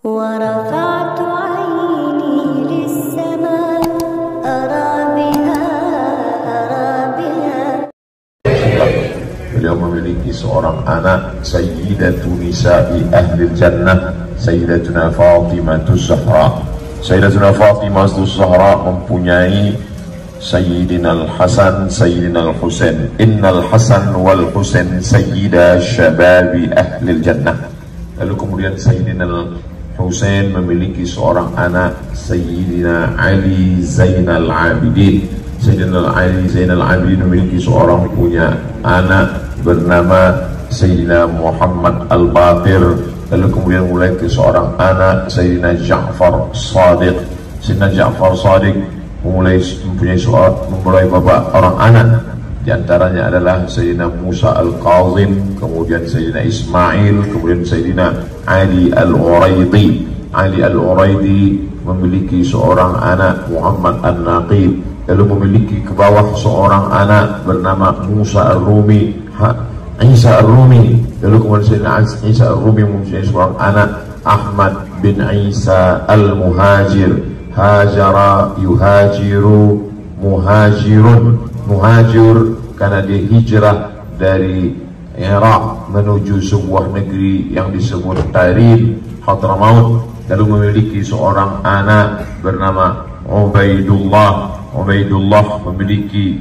ورفعت عيني للسماء أرى بها Beliau memiliki seorang anak, Sayyidatu Nisa'i Ahlil Jannah, Sayyidatuna Fatimatus Zahra. Sayyidatuna Fatimatus Zahra mempunyai Sayyidina Al-Hasan, Sayyidina Al-Husain. Innal Hasan wal Husain Sayyida Syababi Ahlil Jannah. Lalu kemudian Sayyidina Al-Husain memiliki seorang anak, Sayyidina Ali Zainal Abidin. Sayyidina Ali Zainal Abidin memiliki seorang punya anak bernama Sayyidina Muhammad Al-Baqir. Lalu kemudian mulai ke seorang anak, Sayyidina Ja'far Shadiq. Sayyidina Ja'far Shadiq mempunyai beberapa orang anak. Di antaranya adalah Sayyidina Musa Al-Kazim, kemudian Sayyidina Ismail, kemudian Sayyidina Ali Al-Uraidi. Ali Al-Uraidi memiliki seorang anak, Muhammad An-Naqib. Lalu memiliki ke bawah seorang anak bernama Musa Ar-Rumi, Isa Ar-Rumi. Lalu kemudian Sayyidina Isa Ar-Rumi mempunyai seorang anak, Ahmad bin Isa Al-Muhajir. Hajara yuhajiru, muhajirun, muhajir karena dia hijrah dari Irak menuju sebuah negeri yang disebut Tarim, Hadramaut. Lalu memiliki seorang anak bernama Ubaidullah. Ubaidullah memiliki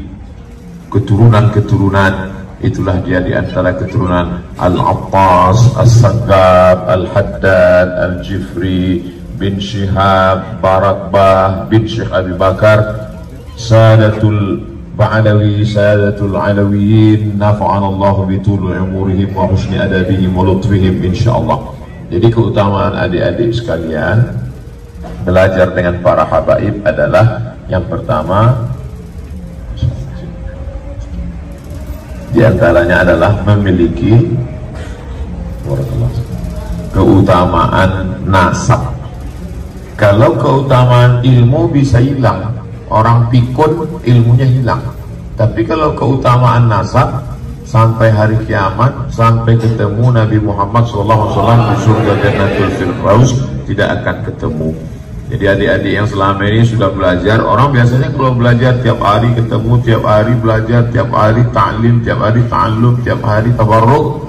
keturunan-keturunan. Itulah dia di antara keturunan Al-Attas, As-Saggab, Al-Haddad, Al-Jifri bin Shihab, Barakbah bin Syekh Abi Bakar, Sadatul Ba'alawi, Sadatul Alawiyin, nafa'ana Allah bitul umurihim wa husni adabihim wa lutfihim insyaallah. Jadi keutamaan adik-adik sekalian belajar dengan para habaib adalah yang pertama di antaranya adalah memiliki keutamaan nasab. Kalau keutamaan ilmu bisa hilang, orang pikun ilmunya hilang. Tapi kalau keutamaan nasab, sampai hari kiamat, sampai ketemu Nabi Muhammad SAW di surga Jannatul Firdaus, tidak akan ketemu. Jadi adik-adik yang selama ini sudah belajar, orang biasanya kalau belajar tiap hari ketemu, tiap hari belajar, tiap hari ta'lim, tiap hari ta'allum, tiap hari tabarruk,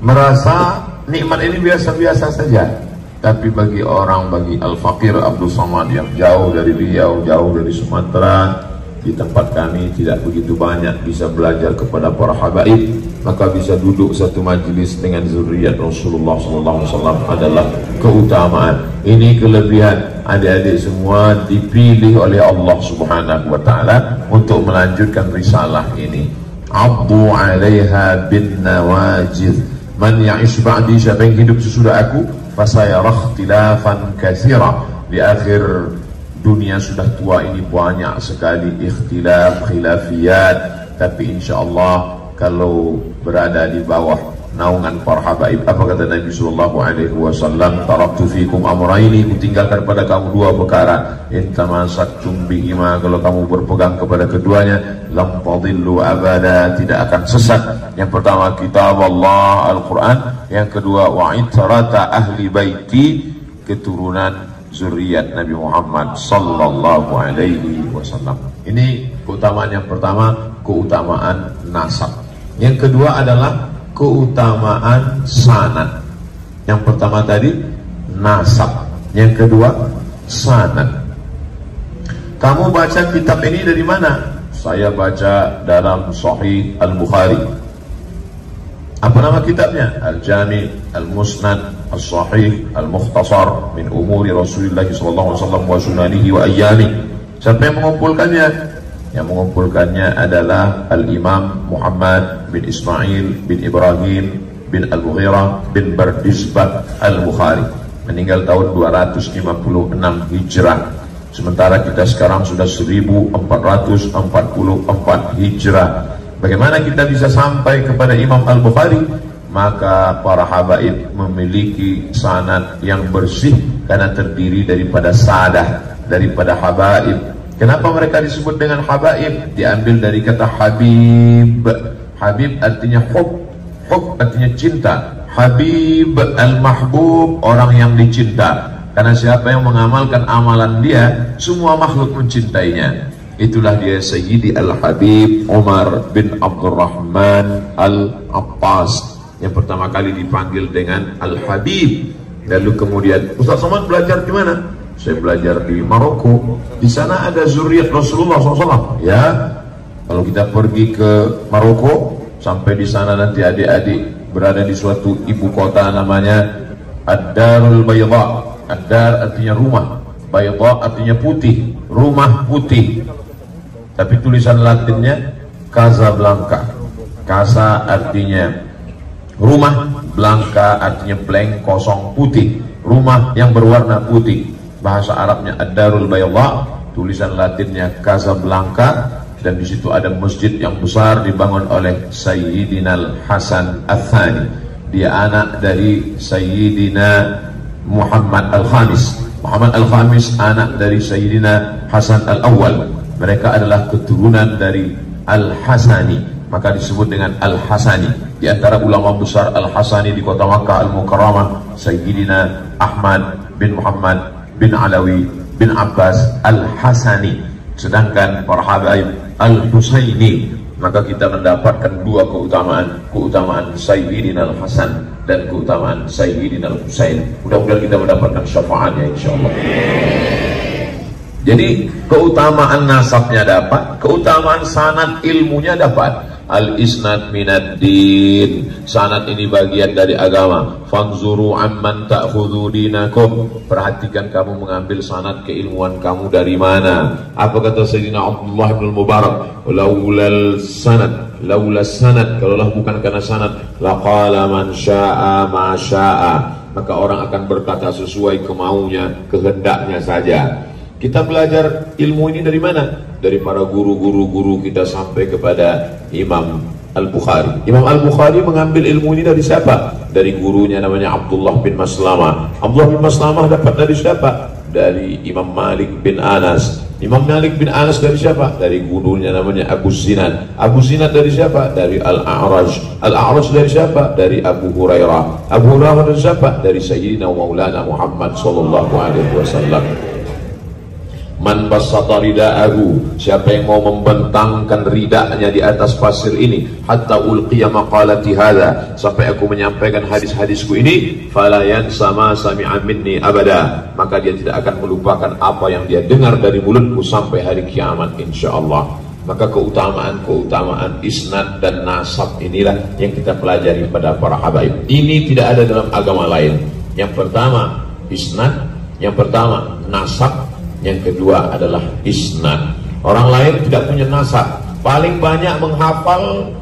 merasa nikmat ini biasa-biasa saja. Tapi bagi Al-Faqir Abdul Somad yang jauh dari Riau, jauh dari Sumatera, di tempat kami tidak begitu banyak bisa belajar kepada para habaib, maka bisa duduk satu majlis dengan zuriat Rasulullah SAW adalah keutamaan. Ini kelebihan adik-adik semua dipilih oleh Allah Subhanahu wa Ta'ala untuk melanjutkan risalah ini. Abdu 'alaiha bin nawajid. Man ya'ish ba'di, siapa yang hidup sesudah aku, fasayara ikhtilafan katsira. Di akhir dunia sudah tua ini banyak sekali ikhtilaf, khilafiyat. Tapi insyaallah kalau berada di bawah naungan para habaib, apa kata Nabi SAW? Taraktu fikum amrayni, kutinggalkan pada kamu dua perkara. In tamassaktum bihima, kalau kamu berpegang kepada keduanya, lam tadillu abada, tidak akan sesat. Yang pertama kitab Allah, Al-Quran. Yang kedua wa itrata ahli baiti, keturunan zuriat Nabi Muhammad sallallahu alaihi wasallam. Ini keutamaan yang pertama, keutamaan nasab. Yang kedua adalah keutamaan sanad. Yang pertama tadi nasab, yang kedua sanad. Kamu baca kitab ini dari mana? Saya baca dalam Sahih Al-Bukhari. Apa nama kitabnya? Al-Jami, Al-Musnad, Al-Sahih, Al-Mukhtasar min umuri Rasulullah SAW wa sunanihi wa ayyami. Siapa yang mengumpulkannya? Yang mengumpulkannya adalah Al-Imam Muhammad bin Ismail bin Ibrahim bin Al-Mughirah bin Bardizbah Al-Bukhari, meninggal tahun 256 Hijrah. Sementara kita sekarang sudah 1444 Hijrah. Bagaimana kita bisa sampai kepada Imam Al-Bukhari? Maka para habaib memiliki sanad yang bersih karena terdiri daripada sadah, daripada habaib. Kenapa mereka disebut dengan habaib? Diambil dari kata habib. Habib artinya hub, hub artinya cinta, Habib, al-mahbub, orang yang dicinta. Karena siapa yang mengamalkan amalan dia, semua makhluk mencintainya. Itulah dia Sayyidi Al-Habib Umar bin Abdurrahman Al-Abbas, yang pertama kali dipanggil dengan Al-Habib. Lalu kemudian, Ustaz Somad belajar di mana? Saya belajar di Maroko. Di sana ada zuriat Rasulullah SAW. Ya, kalau kita pergi ke Maroko, sampai di sana nanti adik-adik berada di suatu ibu kota namanya Ad-Darul Bayda. Ad-Dar artinya rumah, Bayda artinya putih, rumah putih. Tapi tulisan Latinnya Casablanca. Casa artinya rumah, Blanca artinya blank, kosong, putih. Rumah yang berwarna putih. Bahasa Arabnya Ad-Darul Bayda, tulisan Latinnya Casablanca. Dan di situ ada masjid yang besar dibangun oleh Sayyidina Hasan Al-Thani. Dia anak dari Sayyidina Muhammad Al-Khamis. Muhammad Al-Khamis anak dari Sayyidina Hasan Al-Awwal. Mereka adalah keturunan dari Al-Hasani, maka disebut dengan Al-Hasani. Di antara ulama besar Al-Hasani di kota Makkah Al-Mukarramah, Sayyidina Ahmad bin Muhammad bin Alawi bin Abbas Al-Hasani. Sedangkan para habaib Al-Husaini, maka kita mendapatkan dua keutamaan, keutamaan Sayyidina Al-Hasan dan keutamaan Sayyidina Al-Husain. Mudah-mudahan kita mendapatkan syafaatnya insyaallah. Jadi keutamaan nasabnya dapat, keutamaan sanad ilmunya dapat. Al-isnad minad din, sanad ini bagian dari agama. Fanzuru amman ta'khudhu dinakum, perhatikan kamu mengambil sanad keilmuan kamu dari mana. Apa kata Sayyidina Abdullah bin Mubarak? Laulal sanad, laulas sanad, kalaulah bukan karena sanad, laqala man syaa ma syaa, maka orang akan berkata sesuai kemaunya, kehendaknya saja. Kita belajar ilmu ini dari mana? Dari para guru-guru kita sampai kepada Imam Al-Bukhari. Imam Al-Bukhari mengambil ilmu ini dari siapa? Dari gurunya namanya Abdullah bin Maslamah. Abdullah bin Maslamah dapat dari siapa? Dari Imam Malik bin Anas. Imam Malik bin Anas dari siapa? Dari gurunya namanya Abu Zinad. Abu Zinad dari siapa? Dari Al-A'raj. Al-A'raj dari siapa? Dari Abu Hurairah. Abu Hurairah dari siapa? Dari Sayyidina Maulana Muhammad sallallahu alaihi wasallam. Man bassata rida'ahu, siapa yang mau membentangkan ridaknya di atas pasir ini, hatta ulqiya maqalati hadza, sampai aku menyampaikan hadis-hadisku ini, fala yansa ma sami'a minni abada, maka dia tidak akan melupakan apa yang dia dengar dari mulutku sampai hari kiamat insyaallah. Maka keutamaan isnad dan nasab inilah yang kita pelajari pada para habaib. Ini tidak ada dalam agama lain. Yang pertama isnad, yang pertama nasab, yang kedua adalah isnad. Orang lain tidak punya nasab, paling banyak menghafal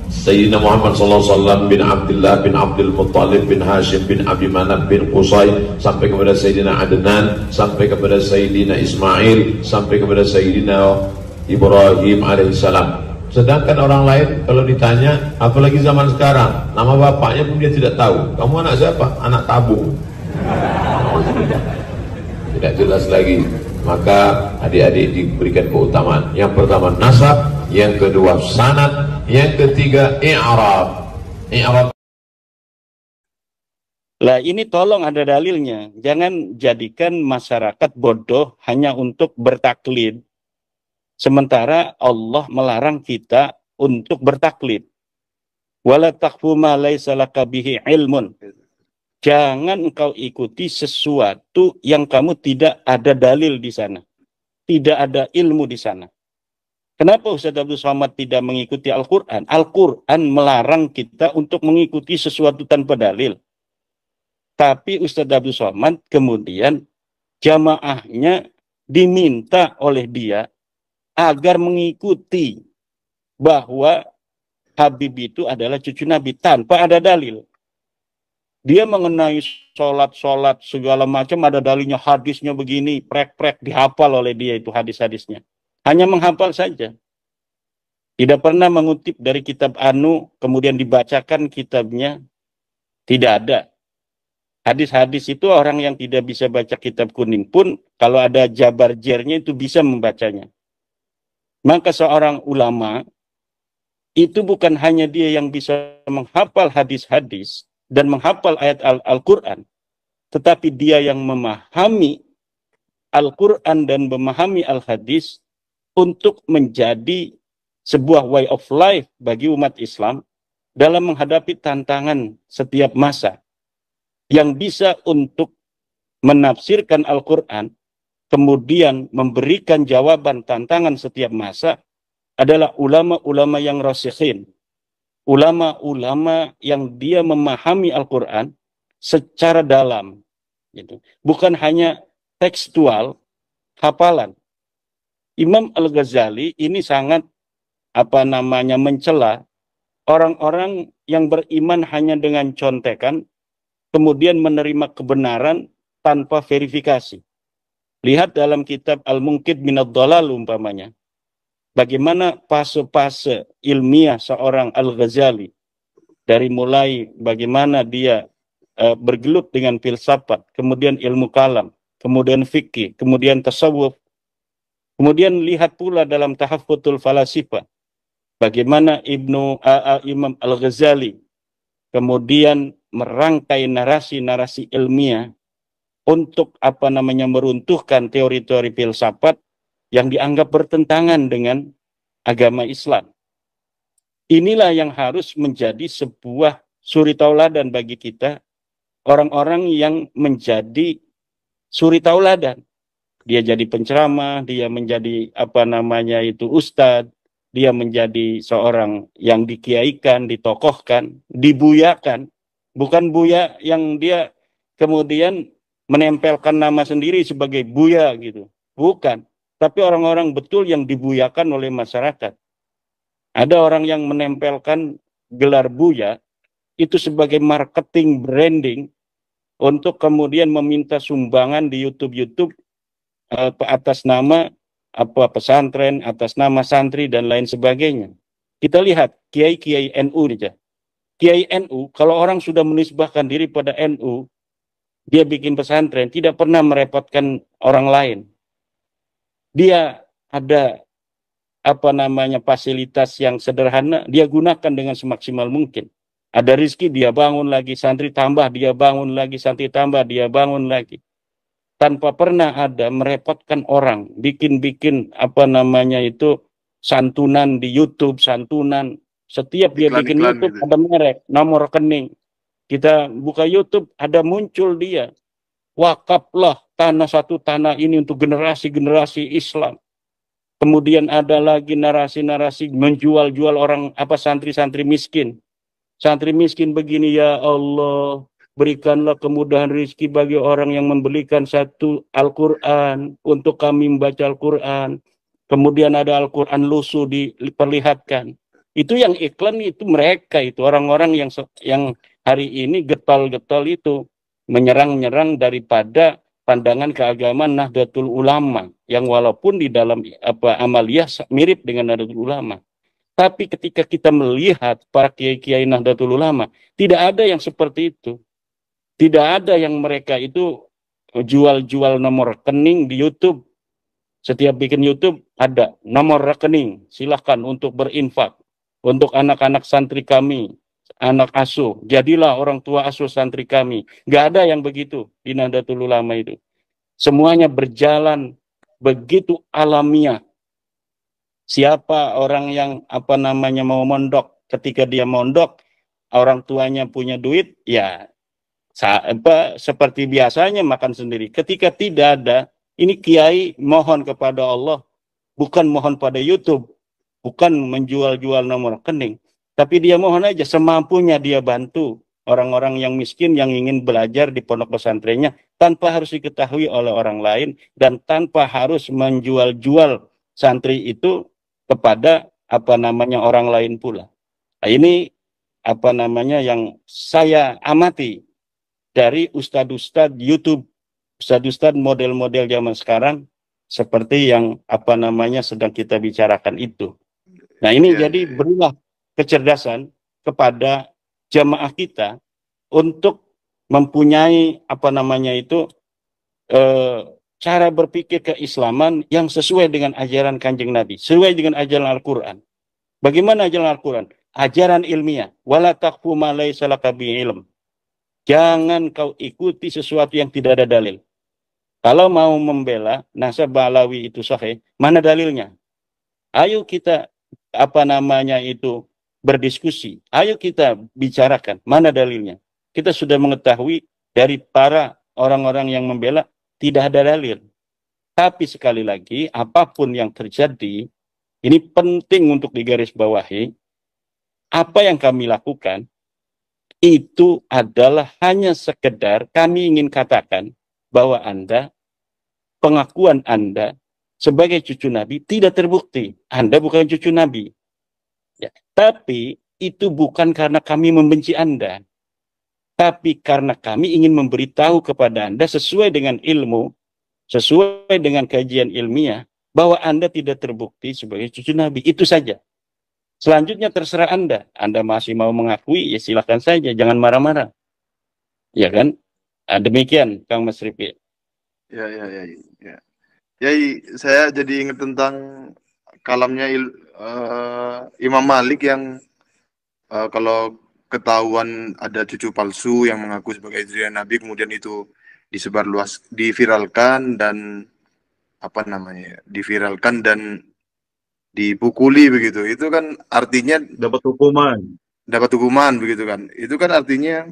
Sayyidina Muhammad SAW bin Abdullah bin Abdul Muttalib bin Hashim bin Abi Manaf bin Qusay, sampai kepada Sayyidina Adnan, sampai kepada Sayyidina Ismail, sampai kepada Sayyidina Ibrahim alaihissalam. Sedangkan orang lain kalau ditanya, apalagi zaman sekarang, nama bapaknya pun dia tidak tahu. Kamu anak siapa? Anak tabung. Tidak jelas lagi. Maka adik-adik diberikan keutamaan. Yang pertama nasab, yang kedua sanad, yang ketiga i'rab. I'rab. Lah ini tolong ada dalilnya. Jangan jadikan masyarakat bodoh hanya untuk bertaklid. Sementara Allah melarang kita untuk bertaklid. Wala taqfu ma laisa laka bihi ilmun. Jangan engkau ikuti sesuatu yang kamu tidak ada dalil di sana. Tidak ada ilmu di sana. Kenapa Ustaz Abdul Somad tidak mengikuti Al-Quran? Al-Quran melarang kita untuk mengikuti sesuatu tanpa dalil. Tapi Ustaz Abdul Somad kemudian jamaahnya diminta oleh dia agar mengikuti bahwa Habib itu adalah cucu Nabi tanpa ada dalil. Dia mengenai sholat segala macam ada dalilnya, hadisnya begini, prek-prek dihafal oleh dia itu hadis-hadisnya. Hanya menghafal saja. Tidak pernah mengutip dari kitab Anu, kemudian dibacakan kitabnya. Tidak ada. Hadis-hadis itu orang yang tidak bisa baca kitab kuning pun, kalau ada jabar jernya itu bisa membacanya. Maka seorang ulama itu bukan hanya dia yang bisa menghafal hadis-hadis dan menghafal ayat Al-Quran, tetapi dia yang memahami Al-Quran dan memahami Al-Hadis untuk menjadi sebuah way of life bagi umat Islam dalam menghadapi tantangan setiap masa, yang bisa untuk menafsirkan Al-Quran, kemudian memberikan jawaban tantangan setiap masa, adalah ulama-ulama yang rasikhin, ulama-ulama yang dia memahami Al-Quran secara dalam, gitu. Bukan hanya tekstual, hafalan. Imam Al-Ghazali ini sangat mencela orang-orang yang beriman hanya dengan contekan, kemudian menerima kebenaran tanpa verifikasi. Lihat dalam kitab Al-Munqidh Minadh Dhalal umpamanya, bagaimana fase-fase ilmiah seorang Al-Ghazali, dari mulai bagaimana dia bergelut dengan filsafat, kemudian ilmu kalam, kemudian fikih, kemudian tasawuf. Kemudian lihat pula dalam Tahaffutul Falasifah, bagaimana Imam Al-Ghazali kemudian merangkai narasi-narasi ilmiah untuk meruntuhkan teori-teori filsafat yang dianggap bertentangan dengan agama Islam. Inilah yang harus menjadi sebuah suri tauladan bagi kita, orang-orang yang menjadi suri tauladan. Dia jadi penceramah, dia menjadi ustadz, dia menjadi seorang yang dikiaikan, ditokohkan, dibuyakan. Bukan buya yang dia kemudian menempelkan nama sendiri sebagai buya gitu. Bukan. Tapi orang-orang betul yang dibuyakan oleh masyarakat. Ada orang yang menempelkan gelar buya itu sebagai marketing branding untuk kemudian meminta sumbangan di YouTube atas nama pesantren, atas nama santri dan lain sebagainya. Kita lihat kiai-kiai NU aja. Kiai NU, kalau orang sudah menisbahkan diri pada NU, dia bikin pesantren, tidak pernah merepotkan orang lain. Dia ada fasilitas yang sederhana, dia gunakan dengan semaksimal mungkin. Ada rizki, dia bangun lagi, santri tambah, dia bangun lagi, santri tambah, dia bangun lagi. Tanpa pernah ada merepotkan orang, bikin santunan di YouTube, santunan. Setiap dia bikin YouTube ada merek, nomor rekening. Kita buka YouTube, ada muncul dia. Wakaflah satu tanah ini untuk generasi-generasi Islam. Kemudian ada lagi narasi-narasi menjual-jual orang santri-santri miskin. Santri miskin begini, ya Allah, berikanlah kemudahan rezeki bagi orang yang membelikan satu Al-Quran untuk kami membaca Al-Quran. Kemudian ada Al-Quran lusuh diperlihatkan. Itu yang iklan, itu mereka, itu orang-orang yang hari ini getol-getol itu menyerang-nyerang daripada pandangan keagamaan Nahdlatul Ulama, yang walaupun di dalam amaliyah mirip dengan Nahdlatul Ulama. Tapi ketika kita melihat para kiai-kiai Nahdlatul Ulama, tidak ada yang seperti itu. Tidak ada yang mereka itu jual-jual nomor rekening di YouTube. Setiap bikin YouTube ada nomor rekening, silahkan untuk berinfak. Untuk anak-anak santri kami, anak asuh, jadilah orang tua asuh santri kami. Nggak ada yang begitu di Nahdlatul Ulama itu. Semuanya berjalan begitu alamiah. Siapa orang yang mau mondok, ketika dia mondok, orang tuanya punya duit, ya seperti biasanya makan sendiri. Ketika tidak ada, ini kiai mohon kepada Allah, bukan mohon pada YouTube, bukan menjual-jual nomor rekening, tapi dia mohon aja semampunya dia bantu orang-orang yang miskin yang ingin belajar di pondok pesantrennya tanpa harus diketahui oleh orang lain dan tanpa harus menjual-jual santri itu kepada orang lain pula. Nah, ini yang saya amati dari ustadz-ustadz YouTube, ustadz-ustadz model-model zaman sekarang seperti yang sedang kita bicarakan itu. Nah, ini jadi berilah kecerdasan kepada jamaah kita untuk mempunyai cara berpikir keislaman yang sesuai dengan ajaran Kanjeng Nabi, sesuai dengan ajaran Al-Quran. Bagaimana ajaran Al-Quran? Ajaran ilmiah. Wala taqfu ma laysa laka bihi ilm. Jangan kau ikuti sesuatu yang tidak ada dalil. Kalau mau membela nasab Ba'lawi itu sahih, mana dalilnya? Ayo kita berdiskusi. Ayo kita bicarakan mana dalilnya. Kita sudah mengetahui dari para orang-orang yang membela tidak ada dalil. Tapi sekali lagi, apapun yang terjadi, ini penting untuk digarisbawahi. Apa yang kami lakukan itu adalah hanya sekedar kami ingin katakan bahwa pengakuan Anda sebagai cucu Nabi tidak terbukti. Anda bukan cucu Nabi. Ya. Tapi itu bukan karena kami membenci Anda. Tapi karena kami ingin memberitahu kepada Anda sesuai dengan ilmu, sesuai dengan kajian ilmiah, bahwa Anda tidak terbukti sebagai cucu Nabi. Itu saja. Selanjutnya terserah Anda. Anda masih mau mengakui, ya silakan saja. Jangan marah-marah. Ya kan? Nah, demikian, Kang Mas Rifki. Ya. Ya, saya jadi ingat tentang kalamnya Imam Malik yang kalau ketahuan ada cucu palsu yang mengaku sebagai istri Nabi, kemudian itu diviralkan dan dipukuli begitu. Itu kan artinya dapat hukuman begitu kan. Itu kan artinya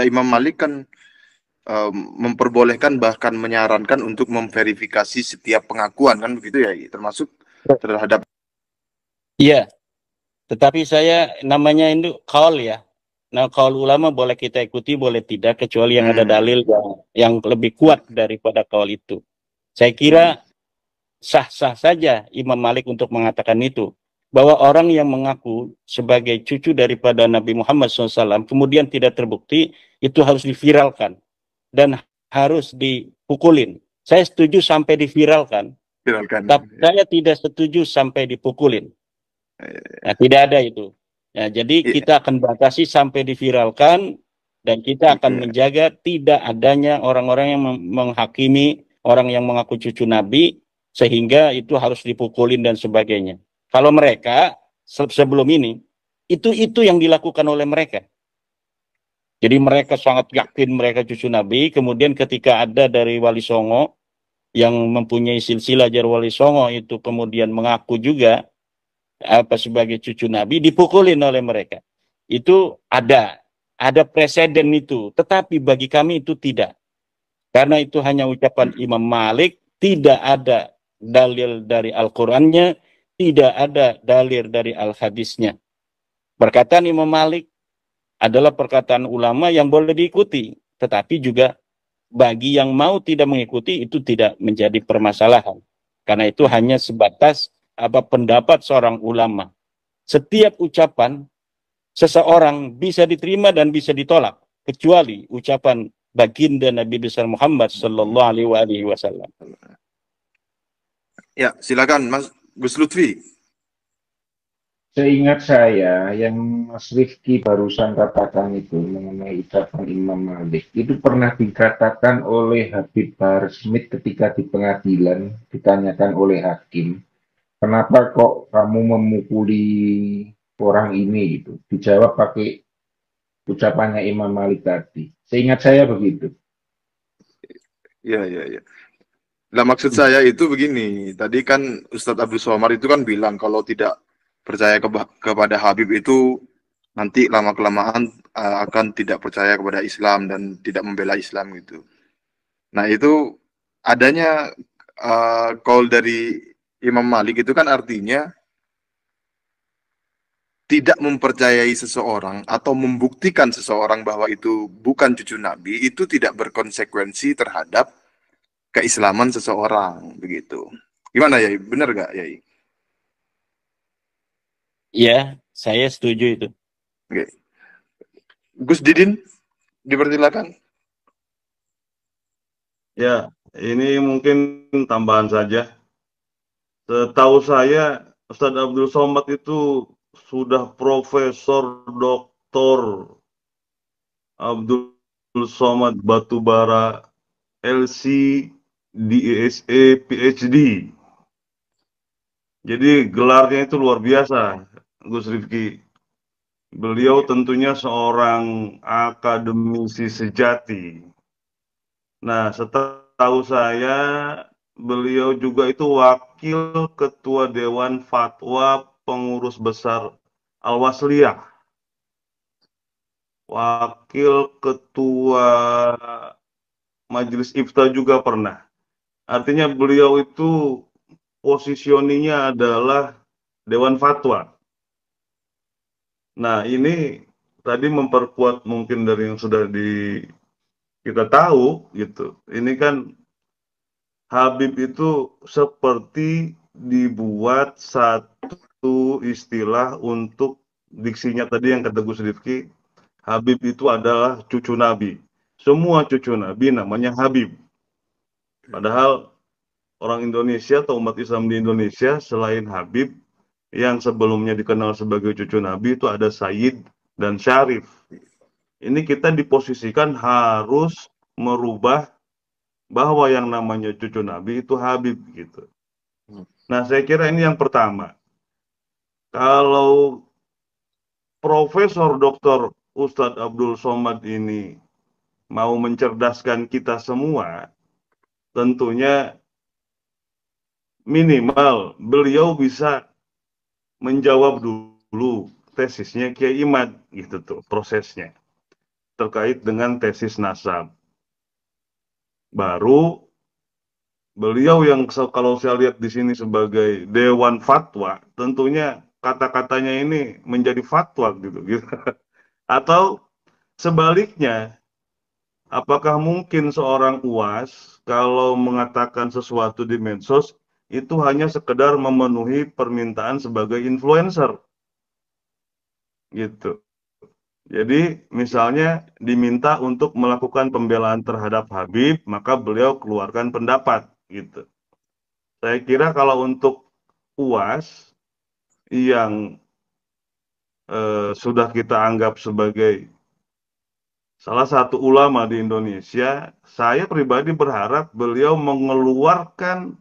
Imam Malik kan memperbolehkan bahkan menyarankan untuk memverifikasi setiap pengakuan kan begitu ya, termasuk terhadap. Iya. Tetapi saya namanya itu qaul ya. Nah, qaul ulama boleh kita ikuti, boleh tidak, kecuali yang ada dalil yang lebih kuat daripada qaul itu. Saya kira sah-sah saja Imam Malik untuk mengatakan itu. Bahwa orang yang mengaku sebagai cucu daripada Nabi Muhammad SAW kemudian tidak terbukti, itu harus diviralkan. Dan harus dipukulin. Saya setuju sampai diviralkan. Tapi saya tidak setuju sampai dipukulin. Nah, tidak ada itu. Nah, jadi kita akan batasi sampai diviralkan dan kita akan menjaga tidak adanya orang-orang yang menghakimi orang yang mengaku cucu Nabi sehingga itu harus dipukulin dan sebagainya. Kalau mereka sebelum ini itu yang dilakukan oleh mereka. Jadi mereka sangat yakin mereka cucu Nabi, kemudian ketika ada dari Wali Songo yang mempunyai silsilah jar Wali Songo itu kemudian mengaku juga sebagai cucu Nabi, dipukulin oleh mereka. Itu ada preseden itu, tetapi bagi kami itu tidak. Karena itu hanya ucapan Imam Malik, tidak ada dalil dari Al-Qur'annya, tidak ada dalil dari Al-Hadisnya. Perkataan Imam Malik adalah perkataan ulama yang boleh diikuti, tetapi juga bagi yang mau tidak mengikuti itu tidak menjadi permasalahan. Karena itu hanya sebatas pendapat seorang ulama. Setiap ucapan seseorang bisa diterima dan bisa ditolak, kecuali ucapan baginda Nabi besar Muhammad sallallahu alaihi wasallam. Ya, silakan Mas Gus Lutfi. Seingat saya yang Mas Rifki barusan katakan itu mengenai ucapan Imam Malik itu pernah dikatakan oleh Habib Bahar Smith ketika di pengadilan, ditanyakan oleh hakim, kenapa kok kamu memukuli orang ini gitu. Dijawab pakai ucapannya Imam Malik tadi. Seingat saya begitu. Ya. Nah, maksud saya itu begini. Tadi kan Ustadz Abdul Somad itu kan bilang kalau tidak percaya kepada Habib itu nanti lama-kelamaan akan tidak percaya kepada Islam dan tidak membela Islam gitu. Nah, itu adanya qaul dari Imam Malik itu kan artinya tidak mempercayai seseorang atau membuktikan seseorang bahwa itu bukan cucu Nabi itu tidak berkonsekuensi terhadap keislaman seseorang begitu. Gimana Yai? Benar nggak Yai? Ya, saya setuju itu. Oke. Gus Didin, dipersilakan. Ya, ini mungkin tambahan saja. Setahu saya, Ustadz Abdul Somad itu sudah Profesor Doktor Abdul Somad Batubara LC DSE PhD. Jadi gelarnya itu luar biasa, Gus Rifki. Beliau tentunya seorang akademisi sejati. Nah, setahu saya, beliau juga itu wakil ketua Dewan Fatwa Pengurus Besar Al-Wasliyah, wakil ketua Majelis Ifta juga pernah. Artinya beliau itu positioningnya adalah Dewan Fatwa. Nah, ini tadi memperkuat mungkin dari yang sudah kita tahu gitu. Ini kan Habib itu seperti dibuat satu istilah untuk diksinya tadi yang kata Gus Rifki, Habib itu adalah cucu Nabi. Semua cucu Nabi namanya Habib. Padahal orang Indonesia atau umat Islam di Indonesia selain Habib yang sebelumnya dikenal sebagai cucu Nabi itu ada Sayyid dan Syarif. Ini kita diposisikan harus merubah bahwa yang namanya cucu Nabi itu Habib gitu. Nah, saya kira ini yang pertama. Kalau Profesor Dr. Ustadz Abdul Somad ini mau mencerdaskan kita semua, tentunya minimal beliau bisa menjawab dulu tesisnya Kiai Imad gitu tuh prosesnya terkait dengan tesis nasab. Baru beliau yang kalau saya lihat di sini sebagai Dewan Fatwa, tentunya kata-katanya ini menjadi fatwa gitu. Atau sebaliknya, apakah mungkin seorang UAS kalau mengatakan sesuatu di medsos itu hanya sekedar memenuhi permintaan sebagai influencer gitu. Jadi misalnya diminta untuk melakukan pembelaan terhadap Habib, maka beliau keluarkan pendapat gitu. Saya kira kalau untuk UAS yang sudah kita anggap sebagai salah satu ulama di Indonesia, saya pribadi berharap beliau mengeluarkan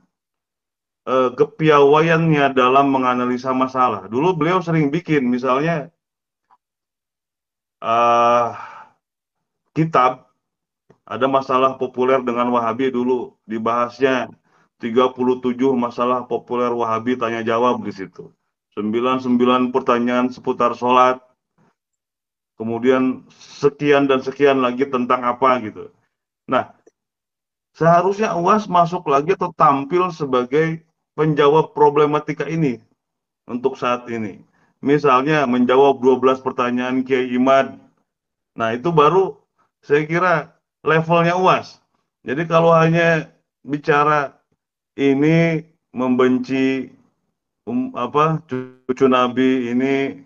kepiawaiannya dalam menganalisa masalah. Dulu beliau sering bikin, misalnya kitab, ada masalah populer dengan Wahabi dulu, dibahasnya 37 masalah populer Wahabi tanya jawab di situ. 99 pertanyaan seputar sholat, kemudian sekian dan sekian lagi tentang apa gitu. Nah, seharusnya UAS masuk lagi atau tampil sebagai penjawab problematika ini untuk saat ini. Misalnya menjawab 12 pertanyaan Kiai Imad. Nah, itu baru saya kira levelnya UAS. Jadi kalau hanya bicara ini membenci cucu Nabi ini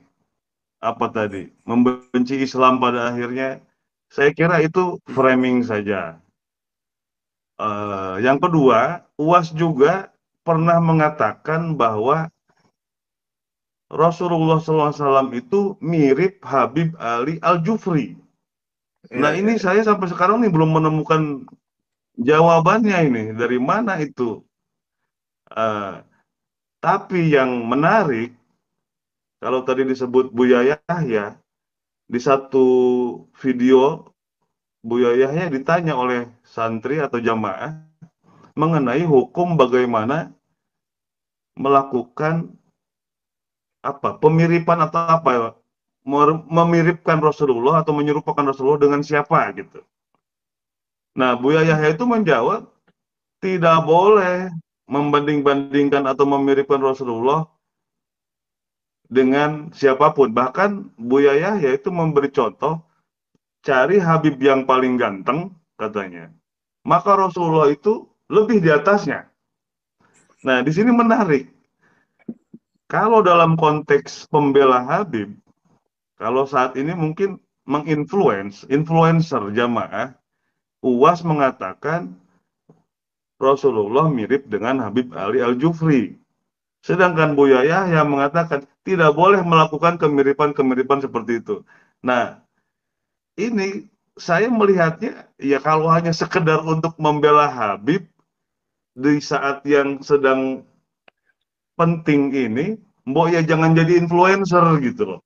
apa tadi? Membenci Islam pada akhirnya, saya kira itu framing saja. Yang kedua, UAS juga pernah mengatakan bahwa Rasulullah SAW itu mirip Habib Ali Al-Jufri. Nah, ini saya sampai sekarang nih belum menemukan jawabannya ini. Dari mana itu? Tapi yang menarik, kalau tadi disebut Buya Yahya, di satu video Buya Yahya ditanya oleh santri atau jamaah mengenai hukum bagaimana melakukan pemiripan atau memiripkan Rasulullah atau menyerupakan Rasulullah dengan siapa gitu. Nah, Buya Yahya itu menjawab tidak boleh membanding-bandingkan atau memiripkan Rasulullah dengan siapapun. Bahkan Buya Yahya itu memberi contoh, cari Habib yang paling ganteng katanya, maka Rasulullah itu lebih di atasnya. Nah, di sini menarik. Kalau dalam konteks pembela Habib, kalau saat ini mungkin influencer jamaah, UAS mengatakan Rasulullah mirip dengan Habib Ali Al-Jufri. Sedangkan Buya Yahya mengatakan tidak boleh melakukan kemiripan-kemiripan seperti itu. Nah, ini saya melihatnya ya kalau hanya sekedar untuk membela Habib di saat yang sedang penting ini, mbok ya jangan jadi influencer gitu loh.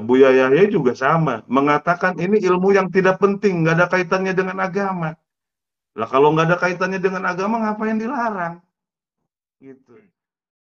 Buya Yahya juga sama, mengatakan ini ilmu yang tidak penting, nggak ada kaitannya dengan agama. Lah kalau nggak ada kaitannya dengan agama, ngapain dilarang? Gitu.